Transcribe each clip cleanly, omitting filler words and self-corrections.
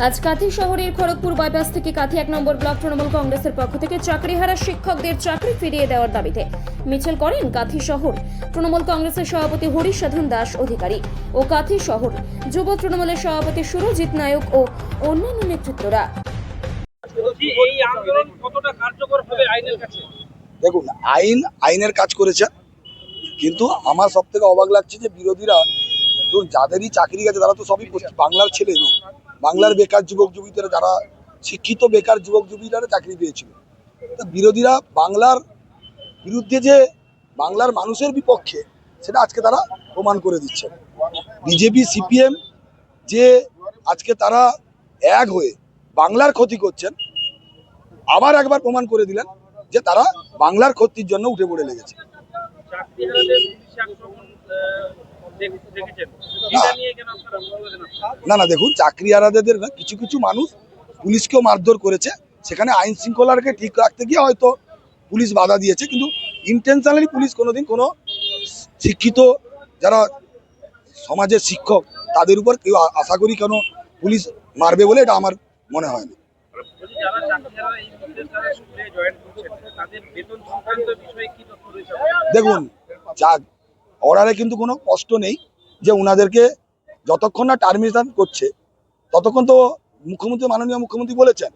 আজ কাঁথি শহরের খড়গপুর বাইপাস থেকে কাঁথি 1 নম্বর ব্লক তৃণমূল কংগ্রেসের পক্ষ থেকে চাকরিহারা শিক্ষকদের চাকরি ফিরিয়ে দেওয়ার দাবিতে মিছিল করেন কাঁথি শহর তৃণমূল কংগ্রেসের সভাপতি হরিশ সাধন দাস অধিকারী ও কাঁথি শহর যুব তৃণমূলের সভাপতি সুরজিৎ নায়ক ও অন্যান্য নেতৃত্বরা। এই আন্দোলন কতটা কার্যকর হবে আইনের কাছে? দেখুন, আইনের কাজ করেছে, কিন্তু আমার সব থেকে অবাক লাগছে যে বিরোধীরা তো যাদেরই চাকরি গেছে তারা তো সবই বাংলার ছেলে, বাংলার বেকার যুবক যুবতীরা, যারা শিক্ষিত বেকার যুবক যুবতীরা চাকরি পেয়েছিল। তো বিরোধীরা বাংলার বিরুদ্ধে যে বাংলার মানুষের বিপক্ষে, সেটা আজকে তারা প্রমাণ করে দিচ্ছে। বিজেপি সিপিএম যে আজকে তারা এক হয়ে বাংলার ক্ষতি করছেন, আবার একবার প্রমাণ করে দিলেন যে তারা বাংলার ক্ষতির জন্য উঠে পড়ে লেগেছে। না না, দেখুন, চাকরি হারাদের না, কিছু কিছু মানুষ পুলিশকেও মারধর করেছে, সেখানে আইন শৃঙ্খলাকে ঠিক রাখতে গিয়ে হয়তো পুলিশ বাধা দিয়েছে, কিন্তু ইন্টেনশনালি পুলিশ কোনোদিন কোনো শিক্ষিত যারা সমাজের শিক্ষক তাদের উপর কেউ আশা করি কেন পুলিশ মারবে বলে এটা আমার মনে হয় না। দেখুন, অর্ডারে কিন্তু কোনো কষ্ট নেই যে ওনাদেরকে যতক্ষণ না টার্মিনেশন করছে ততক্ষণ তো মুখ্যমন্ত্রী, মাননীয় মুখ্যমন্ত্রী বলেছেন,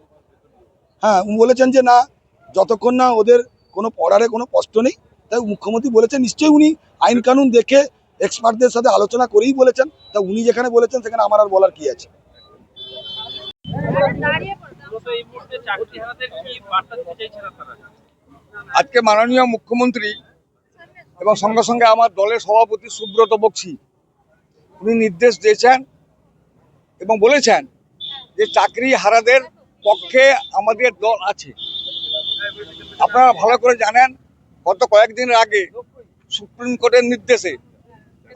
হ্যাঁ উনি বলেছেন যে না, যতক্ষণ না ওদের কোনো অর্ডারে কোনো কষ্ট নেই, তাই মুখ্যমন্ত্রী বলেছেন, নিশ্চয়ই উনি আইন কানুন দেখে এক্সপার্টদের সাথে আলোচনা করেই বলেছেন। তা উনি যেখানে বলেছেন সেখানে আমার আর বলার কি আছে। আজকে মাননীয় মুখ্যমন্ত্রী এবং সঙ্গে সঙ্গে আমার দলের সভাপতি সুব্রত বক্সী উনি নির্দেশ দিয়েছেন এবং বলেছেন যে চাকরি হারাদের পক্ষে আমাদের দল আছে। আপনারা ভালো করে জানেন, গত কয়েকদিন আগে সুপ্রিম কোর্টের নির্দেশে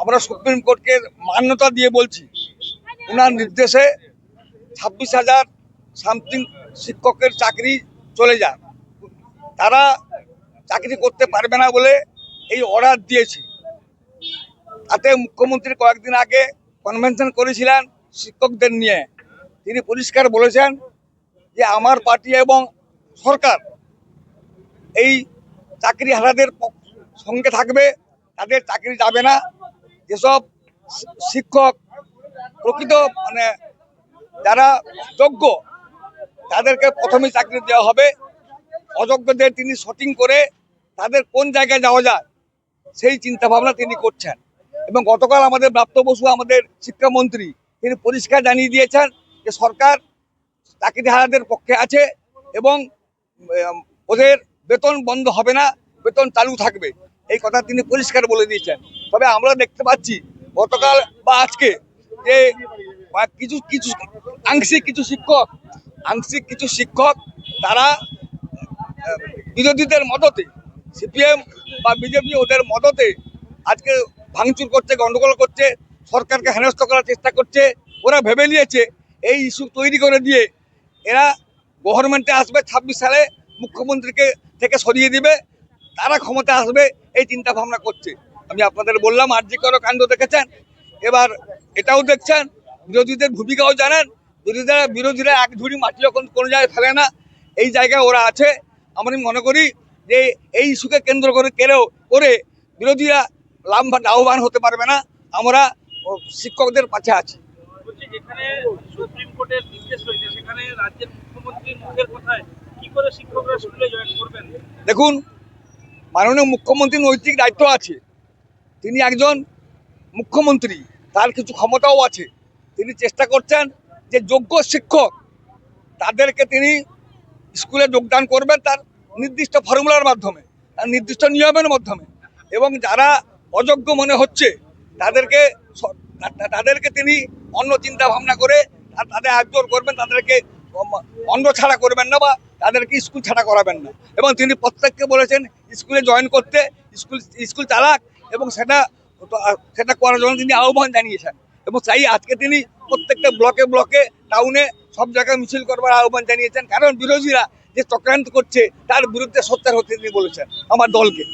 আমরা সুপ্রিম কোর্টকে মান্যতা দিয়ে বলছি, ওনার নির্দেশে 26,000 সামথিং শিক্ষকের চাকরি চলে যায়, তারা চাকরি করতে পারবে না বলে এই অর্ডার দিয়েছে। তাতে মুখ্যমন্ত্রী কয়েকদিন আগে কনভেনশন করেছিলেন শিক্ষকদের নিয়ে, তিনি পরিষ্কার বলেছেন যে আমার পার্টি এবং সরকার এই চাকরি হারাদের সঙ্গে থাকবে, তাদের চাকরি যাবে না। যেসব শিক্ষক প্রকৃত মানে যারা যোগ্য তাদেরকে প্রথমেই চাকরি দেওয়া হবে, অযোগ্যদের তিনি শর্টিং করে তাদের কোন জায়গায় যাওয়া যায় সেই চিন্তা ভাবনা তিনি করছেন। এবং গতকাল আমাদের ব্রাত্য বসু, আমাদের শিক্ষামন্ত্রী, তিনি পরিষ্কার জানিয়ে দিয়েছেন যে সরকার চাকরিহারাদের পক্ষে আছে এবং ওদের বেতন বন্ধ হবে না, বেতন চালু থাকবে, এই কথা তিনি পরিষ্কার বলে দিয়েছেন। তবে আমরা দেখতে পাচ্ছি গতকাল বা আজকে যে আংশিক কিছু শিক্ষক তারা বিরোধীদের মদতে, সিপিএম বা বিজেপি ওদের মদতে আজকে ভাঙচুর করছে, গন্ডগোল করছে, সরকারকে হেনস্থ করার চেষ্টা করছে। ওরা ভেবে নিয়েছে এই ইস্যু তৈরি করে দিয়ে এরা গভর্নমেন্টে আসবে, 26 সালে মুখ্যমন্ত্রীকে থেকে সরিয়ে দিবে, তারা ক্ষমতা আসবে, এই চিন্তা ভাবনা করছে। আমি আপনাদের বললাম আরজি কর কাণ্ড দেখেছেন, এবার এটাও দেখছেন, বিরোধীদের ভূমিকাও জানেন। বিরোধীরা এক ঝুড়ি মাটি যখন কোনো জায়গায় ফেলে না, এই জায়গায় ওরা আছে। আমি মনে করি যে এই ইস্যুকে কেন্দ্র করে বিরোধীরা লাভবান হতে পারবে না। আমরা শিক্ষকদের পাশে আছি। যেখানে সুপ্রিম কোর্টের নির্দেশ রয়েছে সেখানে রাজ্যের মুখ্যমন্ত্রীর মুখের কথায় কি করে শিক্ষকরা স্কুলে জয়েন করবেন? দেখুন, মাননীয় মুখ্যমন্ত্রীর নৈতিক দায়িত্ব আছে, তিনি একজন মুখ্যমন্ত্রী, তার কিছু ক্ষমতাও আছে। তিনি চেষ্টা করছেন যে যোগ্য শিক্ষক তাদেরকে তিনি স্কুলে যোগদান করবেন তার নির্দিষ্ট ফর্মুলার মাধ্যমে, তার নির্দিষ্ট নিয়মের মাধ্যমে, এবং যারা অযোগ্য মনে হচ্ছে তাদেরকে তিনি অন্য চিন্তা ভাবনা করে তাদের একজোর করবেন, তাদেরকে অন্য ছাড়া করবেন না বা তাদেরকে স্কুল ছাড়া করাবেন না। এবং তিনি প্রত্যেককে বলেছেন স্কুলে জয়েন করতে, স্কুল চালাক, এবং সেটা করার জন্য তিনি আহ্বান জানিয়েছেন। এবং তাই আজকে তিনি প্রত্যেকটা ব্লকে টাউনে সব জায়গায় মিছিল করবার আহ্বান জানিয়েছেন, কারণ বিরোধীরা যে চক্রান্ত করছে তার বিরুদ্ধে সোচ্চার হতে তিনি বলেছেন আমার দলকে।